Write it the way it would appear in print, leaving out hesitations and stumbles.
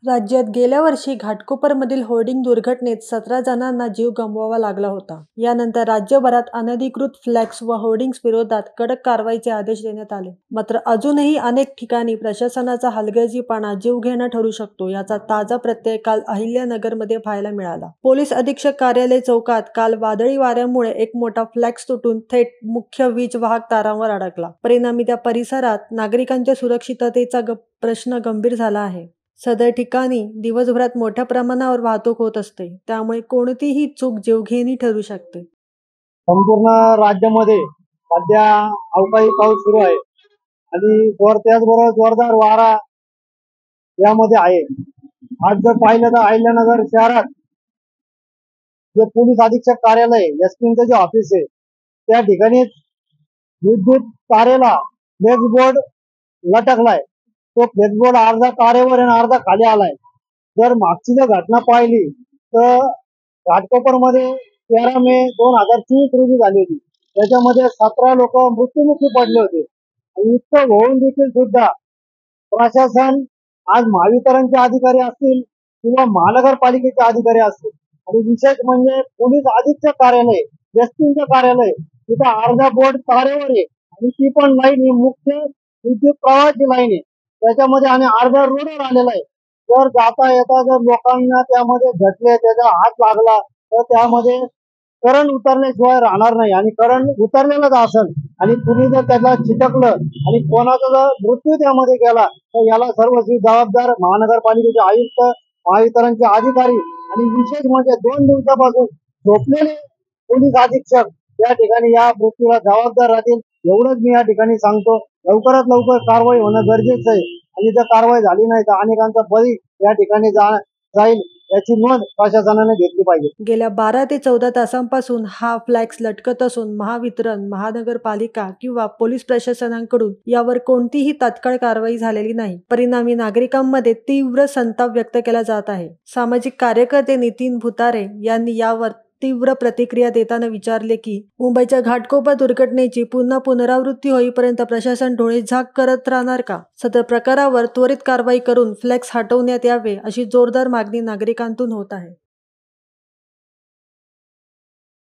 राज्यात गेल्या वर्षी घाटकोपरमधील होर्डिंग दुर्घटनेत 17 जणांना जीव गमवावा लागला होता. यानंतर राज्यभरात अनधिकृत फ्लेक्स व होर्डिंग्ज विरोधात कडक कारवाईचे आदेश देण्यात आले. मात्र अजूनही अनेक ठिकाणी प्रशासनाचा हलगर्जीपणा जीवघेणा ठरू शकतो, याचा ताजा प्रत्यय काल अहिल्यानगरमध्ये पाहायला मिळाला. पोलीस अधीक्षक कार्यालय चौकात काल वादळी वाऱ्यामुळे एक मोठा फ्लेक्स तुटून थेट मुख्य वीज वाहक तारांवर अडकला. परिणामी त्या परिसरात नागरिकांच्या सुरक्षिततेचा प्रश्न गंभीर झाला आहे. सदर ठिकाणी दिवसभरात मोठ्या प्रमाणावर वाहतूक होत असते, त्यामुळे कोणतीही चूक जीवघेणी ठरू शकते. संपूर्ण राज्यामध्ये सध्या अवकाळी पाऊस सुरू आहे आणि त्याचबरोबर जोरदार वारा यामध्ये आहे. आज जर पाहिलं तर अहिल्यानगर शहरात जे पोलीस अधीक्षक कार्यालय एसपीचं जे ऑफिस आहे त्या ठिकाणी विद्युत तारेला फ्लेक्स बोर्ड लटकलाय. तो फ्लेक्स बोर्ड अर्धा तारेवर आणि अर्धा खाली आलाय. जर मागची जर घटना पाहिली तर घाटकोपर मध्ये 13 मे 2024 रोजी झाली होती. त्याच्यामध्ये 17 लोक मृत्युमुखी पडले होते. इतकं होऊन देखील सुद्धा प्रशासन आज महावितरणचे अधिकारी असतील किंवा महानगरपालिकेचे अधिकारी असतील आणि विशेष म्हणजे पोलीस अधीक्षक कार्यालय एसपीचं कार्यालय तिथं अर्धा बोर्ड तारेवर आहे आणि ती पण लाईन ही मुख्य विद्युत प्रवाहाची लाईन आहे. त्याच्यामध्ये आणि अर्धा रोडवर आलेला आहे. जर जाता येता जर लोकांना त्यामध्ये झटले, त्याचा हात लागला तर त्यामध्ये करंट उतरल्याशिवाय राहणार नाही आणि करंट उतरलेलंच असेल आणि कुणी जर त्याला चिटकलं आणि कोणाचा जर मृत्यू त्यामध्ये गेला तर याला सर्वस्वी जबाबदार महानगरपालिकेचे आयुक्त, महावितरणचे अधिकारी आणि विशेष म्हणजे 2 दिवसापासून झोपलेले पोलीस अधीक्षक या ठिकाणी या मृत्यूला जबाबदार राहतील. एवढंच मी या ठिकाणी सांगतो. लवकरात लवकर कारवाई होणं गरजेचं आहे आणि जर कारवाई झाली नाही तर अनेकांचा बळी या ठिकाणी जाईल याची नोंद प्रशासनाने घेतली पाहिजे. गेल्या 12 ते 14 तासांपासून हा फ्लॅक्स लटकत असून महावितरण, महानगरपालिका किंवा पोलीस प्रशासनाकडून यावर कोणतीही तात्काळ कारवाई झालेली नाही. परिणामी नागरिकांमध्ये तीव्र संताप व्यक्त केला जात आहे. सामाजिक कार्यकर्ते नितीन भुतारे यांनी यावर तीव्र प्रतिक्रिया देताना विचारले की मुंबईच्या घाटकोपर दुर्घटनेची पुन्हा पुनरावृत्ती होईपर्यंत प्रशासन डोळेझाक करत राहणार का? सदर प्रकारावर त्वरित कारवाई करून फ्लेक्स हटवण्यात यावे अशी जोरदार मागणी नागरिकांतून होत आहे.